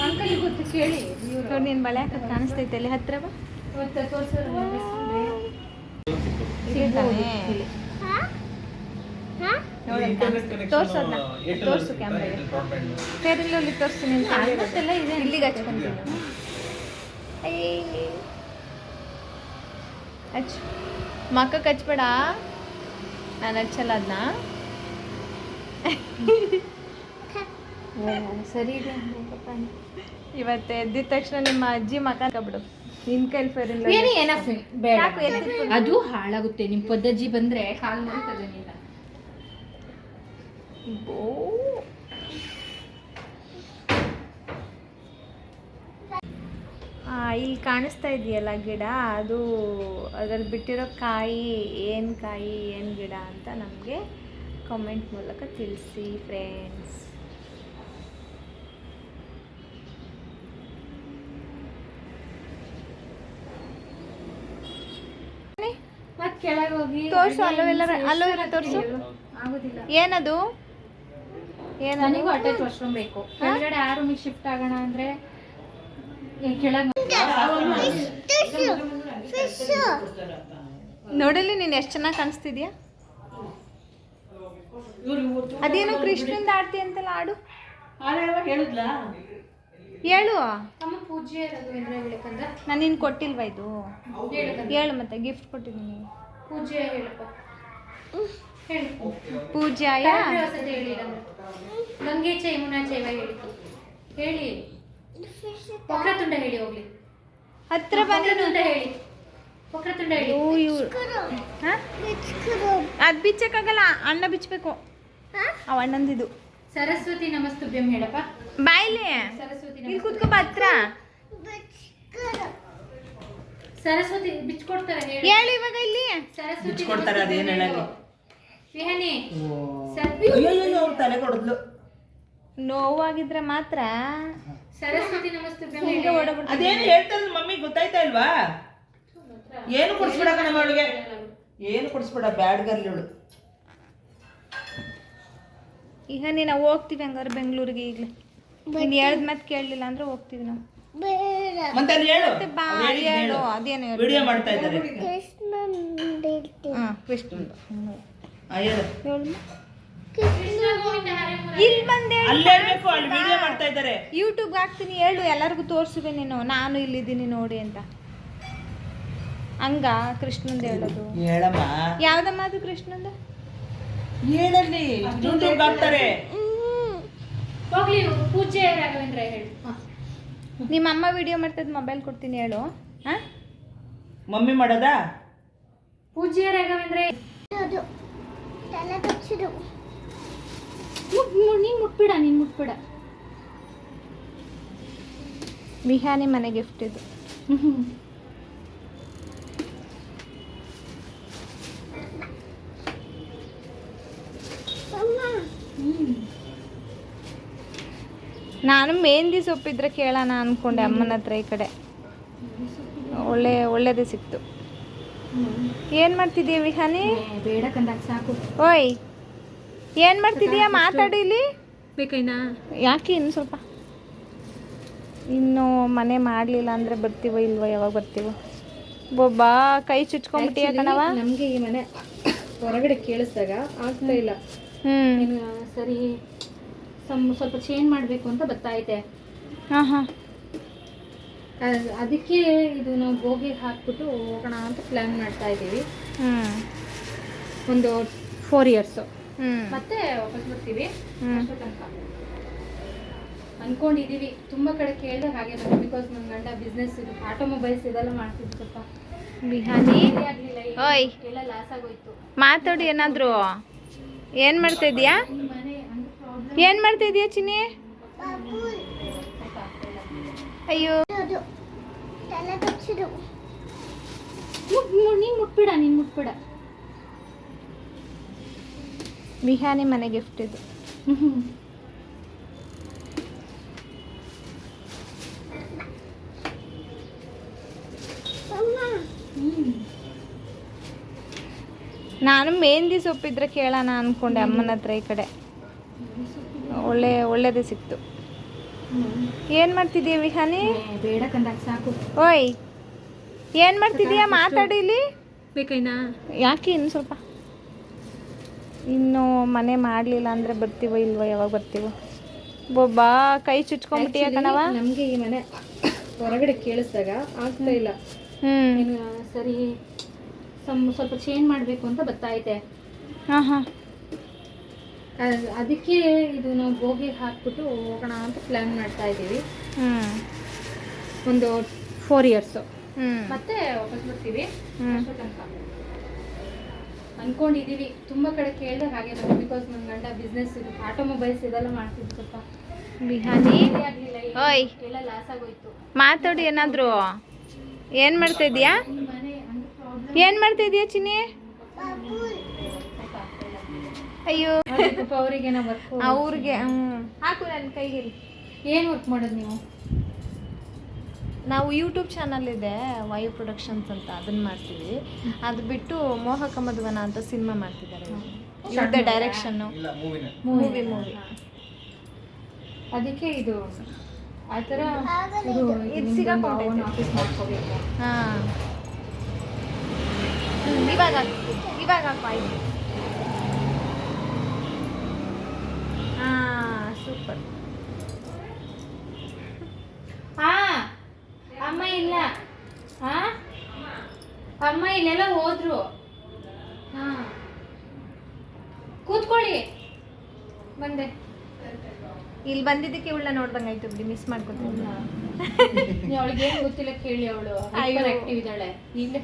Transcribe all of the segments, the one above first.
Uncle ಗೊತ್ತು ಕೇಳಿ. ನೋಡಿ ನಿನ್ನ ಬಳೆ ಹಾಕೋದು ಕಾಣಿಸ್ತೈತೆ ಅಲ್ಲಿ ಹತ್ರ ಬಾ. ತೋರ್ಸೋದ್ನ ತೋರ್ಸು ಕ್ಯಾಮ್ರಾಗೆ. ಫೇರಲ್ಲಿ ತೋರಿಸು ನಿನ್ನ ಕಾಣಿಸ್ತೆಲ್ಲ ಇದೆ. ಇಲ್ಲಿಗೆ ಹಚ್ಕೊಂತೀನಿ. ಹಚ್ಚು ಮಕ್ಕಕ್ಕೆ ಹಚ್ಬೇಡ, ನಾನು ಹಚ್ಚಲ್ಲ ಅದನ್ನ. ಸರಿ ಇದೆ. ಇವತ್ತು ಎದ್ದಿದ ತಕ್ಷಣ ನಿಮ್ಮ ಅಜ್ಜಿ ಮಕ್ಕ ಬಿಡು. ನಿನ್ ಕೈಲಿ ಫೇರಿಲ್ಲ ಅದು ಹಾಳಾಗುತ್ತೆ. ನಿಮ್ಮ ಪದ್ದಜ್ಜಿ ಬಂದ್ರೆ ಕಾಲು ನೋಡ್ತದೆ. ನೀನ ಇಲ್ಲಿ ಕಾಣಿಸ್ತಾ ಇದೆಯಲ್ಲ ಗಿಡ, ಅದು ಅದ್ರಲ್ಲಿ ಬಿಟ್ಟಿರೋ ಕಾಯಿ ಏನು ಕಾಯಿ ಏನು ಗಿಡ ಅಂತ ನಮಗೆ ಕಾಮೆಂಟ್ ಮೂಲಕ ತಿಳಿಸಿ ಫ್ರೆಂಡ್ಸ್. ಕೆಳಗೆ ಹೋಗಿ ತೋರಿಸು. ಅಲ್ಲೋ ತೋರಿಸು. ಏನದು? ನನಗೂ ಅಟ್ಯಾಚ್ ವಾಶ್ರೂಮ್ ಬೇಕು. ಕೆಳಗಡೆ ಆ ರೂಮಿಗೆ ಶಿಫ್ಟ್ ಆಗೋಣ ಅಂದ್ರೆ ಕೆಳಗೆ ನೋಡಲಿ ನೀನು ಎಷ್ಟು ಚೆನ್ನಾಗಿ ಕಾಣಿಸ್ತಿದ್ಯಾ. ಅದೇನೋ ಕೃಷ್ಣಂದ ಆಡ್ತಿ ಅಂತಲ್ಲ, ಆಡು ಹೇಳು. ಅಮ್ಮ ಪೂಜೆ ರಾಘವೇಂದ್ರ ಹೇಳಕಂದ ನಾನು ನಿನ್ ಕೊಟ್ಟಿಲ್ವಾ ಇದು? ಹೇಳು ಮತ್ತೆ, ಗಿಫ್ಟ್ ಕೊಟ್ಟಿದ್ದೀನಿ. ಪೂಜೆ ಹೇಳಪ್ಪ. ಹೇಳಿ. ಪೂಜಾಯ ಹೇಳಿ. ಗಂಗೆ ಚೈ ಮುನಾ ಚೈವ ಹೇಳಿ. ಹೇಳಿ. ವಕ್ರತುಂಡ ಹೇಳಿ ಹೋಗ್ಲಿ. ಹತ್ರ ಬಂದ ಹೇಳಿ. ವಕ್ರತುಂಡ ಹೇಳಿ. ಅದ್ ಬಿಚ್ಚಕ್ಕಾಗಲ್ಲ, ಅಣ್ಣ ಬಿಚ್ಚಬೇಕು. ಅವ ಅಣ್ಣಂದಿದು. ಸರಸ್ವತಿ ನಮಸ್ತುಭ್ಯಂ ಹೇಳಪ್ಪ. ಬಾಯ್ಲಿ. ಸರಸ್ವತಿ ಇಲ್ಲಿ ಕೂತ್ಕೋಬ ಹತ್ರ. ಸರಸ್ವತಿ ಬಿಚ್ಕೊಡ್ತಾರೆ ಹೇಳಿ. ಹೇಳು ಇವಾಗ ಇಲ್ಲಿ. ಸರಸ್ವತಿ ಬಿಚ್ಕೊಡ್ತಾರೆ, ಅದೇನು ಹೇಳಲಿ. ವಿಹಾನಿ ತಲೆ ಕೊಡದ್ಲು. ನೋವಾಗಿದ್ರೆ ಮಾತ್ರ ಸರಸ್ವತಿ ನಮಸ್ತುಭ್ಯಂ ಅದೇನು ಹೇಳ್ತಾರೆ ಮಮ್ಮಿ ಗೊತ್ತಾಯ್ತಾ ಇಲ್ವಾ? ಏನು ಕೊಡಿಸ್ಬಿಡ ಕಣಮ್ಮ ಅವಳಿಗೆ, ಏನು ಕೊಡಿಸ್ಬಿಡ. ಬ್ಯಾಡ್ ಗರ್ಲ್ ಇವಳು. ಈಗ ನೀನು ಹೋಗ್ತೀವಿ ಹಂಗಾರೆ ಬೆಂಗಳೂರಿಗೆ. ಈಗಲೇ ನೀನು ಹೇಳ್ದ ಮತ್ತೆ ಕೇಳಲಿಲ್ಲ ಅಂದ್ರೆ ಹೋಗ್ತೀವಿ ನಾವು. ಮತ್ತೆ ಅಲ್ಲಿ ಹೇಳು. ಬಾ ಹೇಳು. ಅದೇನು ವಿಡಿಯೋ ಮಾಡ್ತಾ ಇದ್ದಾರೆ. ಕೃಷ್ಣಂದು ಹೇಳು. ಇಲ್ಲಿ ಬಂದೆ ಅಲ್ಲಿ ಹೇಳ್ಬೇಕು, ಅಲ್ಲಿ ವಿಡಿಯೋ ಮಾಡ್ತಾ ಇದ್ದಾರೆ. ಯೂಟ್ಯೂಬ್ಗೆ ಹಾಕ್ತೀನಿ ಹೇಳು, ಎಲ್ಲರಿಗೂ ತೋರಿಸುವೆ ನೀನು ನಾನು ಇಲ್ಲಿದ್ದೀನಿ ನೋಡಿ ಅಂತ. ಹಂಗ ಕೃಷ್ಣಂದು ಹೇಳೋದು. ಹೇಳಮ್ಮ. ಯಾವ್ದಮ್ಮ ಅದು ಕೃಷ್ಣಂದು? ಹೇಳಲ್ಲಿ ಯೂಟ್ಯೂಬ್ ಹಾಕ್ತಾರೆ. ಹೋಗ್ಲಿ. ಪೂಜೆ ರಾಘವೇಂದ್ರ ಹೇಳಿ. ನಿಮ್ಮ ಅಮ್ಮ ವಿಡಿಯೋ ಮಾಡ್ತದ, ಮೊಬೈಲ್ ಕೊಡ್ತೀನಿ ಹೇಳು. ಹಾ ಮಮ್ಮಿ ಮಾಡೋದಾ? ಪೂಜ್ಯ ರಾಘವೇಂದ್ರ ನೀನ್ ಮುಟ್ಬಿಡ. ವಿಹಾನಿ ಮನೆ ಗಿಫ್ಟ್ ಇದು. ನಾನು ಮೆಹಂದಿ ಸೊಪ್ಪಿದ್ರೆ ಕೇಳೋಣ ಅನ್ಕೊಂಡೆ ಅಮ್ಮನ ಹತ್ರ. ಈ ಕಡೆ ಒಳ್ಳೇದೇ ಸಿಕ್ತು. ಏನ್ ಮಾಡ್ತಿದೀಯ ವಿಹಾನಿ? ಬೇಡ ಕಂದಾಗ ಸಾಕು. ಓಯ್ ಏನ್ ಮಾಡ್ತಿದೀಯ? ಮಾತಾಡು ಇಲ್ಲಿ. ಬೇಕೈನಾ? ಯಾಕೆ ಇನ್ನು ಸ್ವಲ್ಪ ಇನ್ನು ಮನೆ ಮಾಡಲಿಲ್ಲ ಅಂದರೆ ಬರ್ತೀವೋ ಇಲ್ವೋ? ಯಾವಾಗ ಬರ್ತೀವೋ? ಬೊಬ್ಬಾ ಕೈ ಚುಚ್ಕೊಂಡ್ಬಿಟ್ಟಿಯ ಕಣವ. ನಮಗೆ ಈ ಮನೆ ಹೊರಗಡೆ ಕೇಳಿಸ್ದಾಗ ಆಗ್ತಾ ಇಲ್ಲ. ಸರಿ ಸ್ವಲ್ಪ ಚೇಂಜ್ ಮಾಡಬೇಕು ಅಂತ ಗೊತ್ತಾಯ್ತೆ. ಹಾಂ ಹಾಂ. ಅದಕ್ಕೆ ಇದು ನಾವು ಬೋಗಿಗೆ ಹಾಕ್ಬಿಟ್ಟು ಹೋಗೋಣ ಅಂತ ಪ್ಲ್ಯಾನ್ ಮಾಡ್ತಾ ಇದ್ದೀವಿ. ಒಂದು 4 years ಮತ್ತೆ ವಾಪಸ್ ಬರ್ತೀವಿ ಅಷ್ಟೋ ತನಕ ಅನ್ಕೊಂಡಿದೀವಿ. ತುಂಬಾ ಕಡೆ ಕೇಳಿದಾಗ ಹಾಗೆ ಬಂದು, ಬಿಕಾಸ್ ನನ್ನ ಗಂಡ ಬಿಸ್ನೆಸ್ ಇದು ಆಟೋಮೊಬೈಲ್ಸ್ ಇದೆಲ್ಲ ಮಾಡ್ತಿದ್ದು. ಸ್ವಲ್ಪ ವಿಹಾನಿ ಓಯ್ ಎಲ್ಲ ಲಾಸ್ ಆಗೋಯ್ತು. ಮಾತಾಡಿ ಏನಾದ್ರು. ಏನು ಮಾಡ್ತಾ ಇದೀಯಾ? ಏನು ಮಾಡ್ತಾ ಇದೀಯಾ ಚಿನ್ನಿ? ಅಯ್ಯೋ ನೀನ್ ಮುಟ್ಬಿಡ. ವಿಹಾನಿ ಮನೆ ಗಿಫ್ಟ್ ಇದು. ನಾನು ಮೆಹಂದಿ ಸೊಪ್ಪಿದ್ರೆ ಕೇಳೋಣ ಅನ್ಕೊಂಡೆ ಅಮ್ಮನ ಹತ್ರ. ಈ ಕಡೆ ಒಳ್ಳೇದೇ ಸಿಕ್ತು. ಏನು ಮಾಡ್ತಿದ್ದೀಯ ವಿಹಾನಿ? ಬೇಡ ಕಂದಾಗ ಸಾಕು. ಓಯ್ ಏನು ಮಾಡ್ತಿದ್ದೀಯಾ? ಮಾತಾಡಿ ಇಲ್ಲಿ. ಬೇಕೈನಾ? ಯಾಕೆ ಇನ್ನು ಸ್ವಲ್ಪ ಇನ್ನು ಮನೆ ಮಾಡಲಿಲ್ಲ ಅಂದರೆ ಬರ್ತೀವೋ ಇಲ್ವೋ? ಯಾವಾಗ ಬರ್ತೀವೋ? ಬೊಬ್ಬಾ ಕೈ ಚುಚ್ಕೊಂಡ್ಬಿಟ್ಟಿಯ ಕಣವ. ನಮಗೆ ಈ ಮನೆ ಹೊರಗಡೆ ಕೇಳಿಸ್ದಾಗ ಆಗ್ತಾ ಇಲ್ಲ. ನೀನು ಸರಿ ಸ್ವಲ್ಪ ಚೇಂಜ್ ಮಾಡಬೇಕು ಅಂತ ಗೊತ್ತಾಯ್ತೆ. ಹಾಂ ಅದಕ್ಕೆ ಇದು ನಾವು ಗೋಗೆ ಹಾಕ್ಬಿಟ್ಟು ಹೋಗೋಣ ಅಂತ ಪ್ಲ್ಯಾನ್ ಮಾಡ್ತಾ ಇದ್ದೀವಿ. ಒಂದು 4 years ಮತ್ತೆ ವಾಪಸ್ ಬರ್ತೀವಿ. ಅಷ್ಟೋ ತನಕ ಅನ್ಕೊಂಡಿದೀವಿ. ತುಂಬಾ ಕಡೆ ಕೇಳಿದಾಗ ಹಾಗೆ ಬಂದು, ಬಿಕಾಸ್ ನನ್ನ ಗಂಡ ಬಿಸ್ನೆಸ್ ಇದು ಆಟೋಮೊಬೈಲ್ಸ್ ಇದೆಲ್ಲ ಮಾಡ್ತಿದ್ದು ಸ್ವಲ್ಪ ವಿಹಾನಿ ಆಗ್ಲಿಲ್ಲ. ಓಯ್ ಎಲ್ಲ ಲಾಸ್ ಆಗೋಯ್ತು. ಮಾತಾಡು ಏನಾದರೂ. ಏನು ಮಾಡ್ತಾ ಇದೀಯಾ? ಏನು ಮಾಡ್ತಾ ಇದೀಯಾ ಚಿನ್ನಿ? ಅಯ್ಯೋ ಅವರಿಗೆ ನಾವು ವರ್ಕ್ ಅವ್ರಿಗೆ ಹಾಕು ನನ್ನ ಕೈಗೆ. ಏನು ವರ್ಕ್ ಮಾಡೋದು ನೀವು? ನಾವು ಯೂಟ್ಯೂಬ್ ಚಾನಲ್ ಇದೆ ವಾಯು ಪ್ರೊಡಕ್ಷನ್ಸ್ ಅಂತ, ಅದನ್ನ ಮಾಡ್ತೀವಿ. ಅದು ಬಿಟ್ಟು ಮೋಹಕ ಮಧುವನ ಅಂತ ಸಿನಿಮಾ ಮಾಡ್ತಿದ್ದಾರೆ. ಇವ್ರದ್ದೇ ಡೈರೆಕ್ಷನ್ನು, ಮೂವಿ. ಅದಕ್ಕೆ ಇದು ಆ ಥರ ಇದು ಸಿಗಾಕೊಂಡೈತೆ. ಆಫೀಸ್ ಮಾಡ್ಕೋಬೇಕು. ಹಾಂ ಇವಾಗ ಹಾಕು ಆಯ್ತು. ಹಾಂ ಸೂಪರ್. ಅಮ್ಮ ಇಲ್ಲ. ಅಮ್ಮ ಇಲ್ಲೆಲ್ಲ ಹೋದ್ರು. ಕೂತ್ಕೊಳ್ಳಿ. ಬಂದೆ. ಇಲ್ಲಿ ಬಂದಿದ್ದಕ್ಕೆ ಇವಳ ನೋಡ್ದಂಗಾಯ್ತು ಬಿಡಿ, ಮಿಸ್ ಮಾಡ್ಕೊತೀನಿ. ಅವಳಿಗೆ ಏನು ಗೊತ್ತಿಲ್ಲ ಕೇಳಿ, ಅವಳು ಆಕ್ಟಿವ್ ಇದ್ದಾಳೆ. ಇಲ್ಲ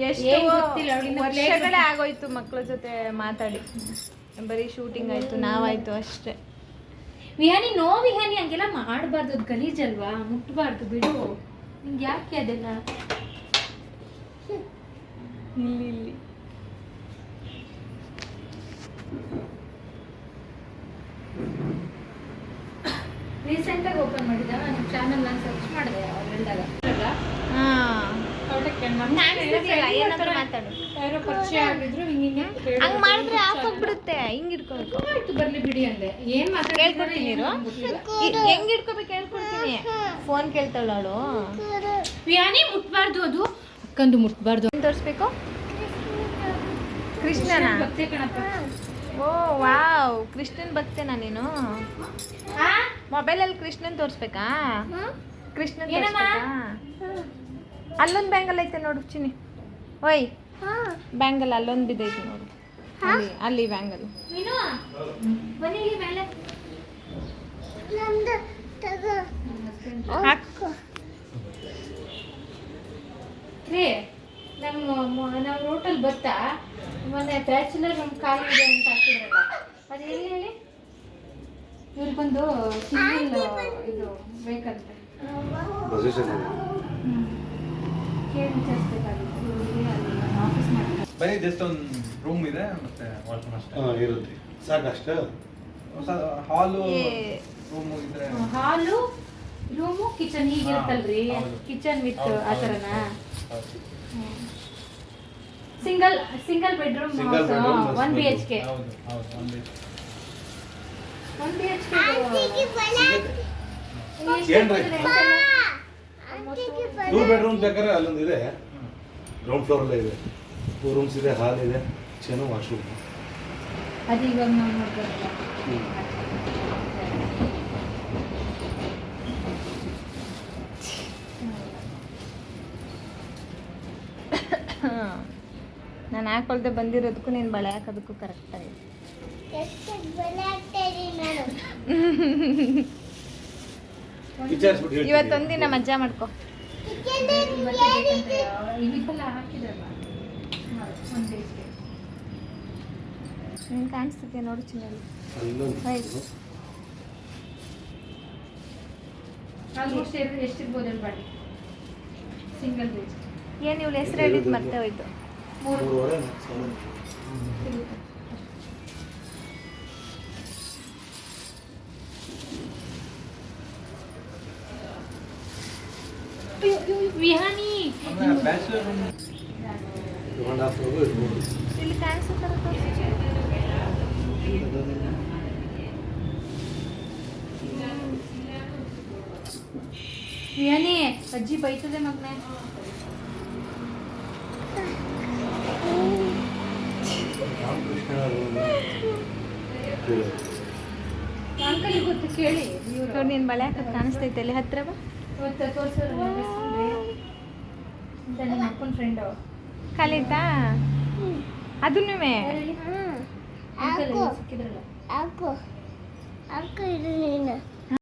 ಎಷ್ಟು ವರ್ಷಗಳೇ ಆಗೋಯ್ತು ಮಕ್ಕಳ ಜೊತೆ ಮಾತಾಡಿ. ಬರೀ ಶೂಟಿಂಗ್ ಆಯ್ತು, ನಾವಾಯ್ತು ಅಷ್ಟೇ. ವಿಹಾನಿ ವಿಹಾನಿ ಹಂಗೆಲ್ಲ ಮಾಡಬಾರ್ದು. ಅದು ಗಲೀಜಲ್ವಾ, ಮುಟ್ಬಾರ್ದು. ಬಿಡು, ನಿಂಗೆ ಯಾಕೆ ಅದೆಲ್ಲ? ಇಲ್ಲಿ ರೀಸೆಂಟಾಗಿ ಓಪನ್ ಮಾಡಿದ ನಿಮ್ಮ ಚಾನಲ್ ನಾನು ಸರ್ಚ್ ಮಾಡಿದೆ. ಅವ್ರು ಹೇಳಿದಾಗ ಯಾರೋ ಪರಿಚಯ ಆಗಿದ್ರು. ಹಂಗೆ ಮಾಡಿದ್ರೆ ಆಫ್ ಆಗ್ಬಿಡುತ್ತೆ. ಹಿಂಗೆ ಇಟ್ಕೋಬೇಕು. ಆಯ್ತು ಬರ್ಲಿ ಬಿಡಿ ಅಂದೆ. ಏನು ಕೇಳ್ಕೊಡ್ತೀನಿ ನೀರು. ಹೆಂಗೆ ಇಟ್ಕೋಬೇಕು ಹೇಳ್ಕೊಡ್ತೀನಿ. ಫೋನ್ ಕೇಳ್ತಾಳ ಅವಳು. ವಿಹಾನಿ ಮುಟ್ಬಾರ್ದು, ಅದು ಅಕ್ಕಂದು ಮುಟ್ಬಾರ್ದು. ತೋರಿಸ್ಬೇಕು ಕೃಷ್ಣನ ಭಕ್ತಿ ಕಣಪ್ಪ. ಓ ವಾವ್, ಕೃಷ್ಣನ್ ಭಕ್ತೇನಾ ನೀನು? ಮೊಬೈಲಲ್ಲಿ ಕೃಷ್ಣನ್ ತೋರಿಸ್ಬೇಕಾ? ಕೃಷ್ಣನ್ ಅಲ್ಲೊಂದು ಬ್ಯಾಂಗಲ್ ಐತೆ ನೋಡು ಚಿನ್ನಿ. ಓಯ್ ಬ್ಯಾಂಗಲ್ ಅಲ್ಲೊಂದು ಬಿದ್ದೈತೆ ನೋಡು. ಅಲ್ಲಿ ಬ್ಯಾಂಗಲ್. ನಮ್ಮ ರೋಟಲ್ಲಿ ಬತ್ತಾ ಮೊನ್ನೆ ಬ್ಯಾಚುಲರ್ ನಮ್ಮ ಖಾಲಿ ಇದೆ ಅಂತ ಹಾಕಿದ್ರಲ್ಲ, ಅದು ಎಲ್ಲಿ ಹೇಳಿ? ಇವ್ರಿಗೊಂದು ಸಿಂಗಲ್ ಇದು ಬೇಕಂತೆ. ಕೇಳಿ ವಿಚಾರಿಸ್ಬೇಕಾಗಿತ್ತು. ಇವ್ರಿಗೆ ಅಲ್ಲಿ ಆಫೀಸ್ ಮಾಡ್ತಾರೆ. ಬರೀ ಜಸ್ಟ್ ಒಂದು ರೂಮ್ ಇದೆ ಮತ್ತೆ ವಾಶ್ರೂಮ್ ಅಷ್ಟೇ ಇರುತ್ತೆ, ಸಾಕಷ್ಟೇ. ಹಾಲು ರೂಮು ಇದ್ರೆ, ಹಾಲು ರೂಮು ಕಿಚನ್ ಹೀಗಿರುತ್ತಲ್ರಿ, ಕಿಚನ್ ವಿತ್ ಆ ಥರನಾ? Single bedroom 1 BHK. ಹೌದು 1 BHK 2 bedrooms ಬೇಕಾದ್ರೆ ಅಲ್ಲೊಂದು ಇದೆ, ಗ್ರೌಂಡ್ ಫ್ಲೋರಲ್ಲೇ ಇದೆ. 2 rooms ಇದೆ, ಹಾಲ್ ಇದೆ, ಕಿಚನು, ವಾಶ್ರೂಮ್. ಅದು ಇವಾಗ ನಾವು ನೋಡ್ಬೋದಲ್ಲ. ನಾನು ಹಾಕೊಳ್ದೆ ಬಂದಿರೋದಕ್ಕೂ ನೀನು ಬಳೆ ಹಾಕೋದಕ್ಕೂ ಕರೆಕ್ಟಾಗಿ. ಇವತ್ತೊಂದಿನ ಮಜಾ ಮಾಡ್ಕೊ. ನೀನು ಕಾಣಿಸ್ತಿದ್ಯಾ ನೋಡು ಚಿನ್ನಲ್ಲಿ. ಆಲ್ಮೋಸ್ಟ್ ಎಷ್ಟಿರ್ಬೋದು ಹೇಳ್ಬಾಡಿ ಸಿಂಗಲ್ ಬೇಸ್. ಏನು ಇವಳು ಹೆಸರು ಹೇಳಿದ್ದು ಮತ್ತೆ ಹೋಯ್ತು. 3 ವಿಹಾನಿ ಬ್ಯಾಚುಲರ್ ರೂಮ್ 2.5 floor ಇರ್ಬೋದು. ಇಲ್ಲಿ ಕಾಣಿಸುತ್ತಾರೆ. ಏನೇ ಅಜ್ಜಿ ಬೈತದೆ ಮಗನೇ. ರಾಮಕೃಷ್ಣ ಅಂಕಲ್ ಗೊತ್ತು ಕೇಳಿ ಇವ್ರು ನೋಡಿ ನೀನು ಬಳೆ ಹಾಕಕ್ಕೆ ಕಾಣಿಸ್ತೈತೆ ಅಲ್ಲಿ ಹತ್ರ ಬಾ. ಇವತ್ತು ತೋರ್ಸೋರು ಅಂತ ನಿಮ್ಮ ಅಪ್ಪನ ಫ್ರೆಂಡು ಕಲಿತಾ ಅದನ್ನೂ ಅಂಕಲ್ ಸಿಕ್ಕಿದ್ರಲ್ಲ. Aku ini.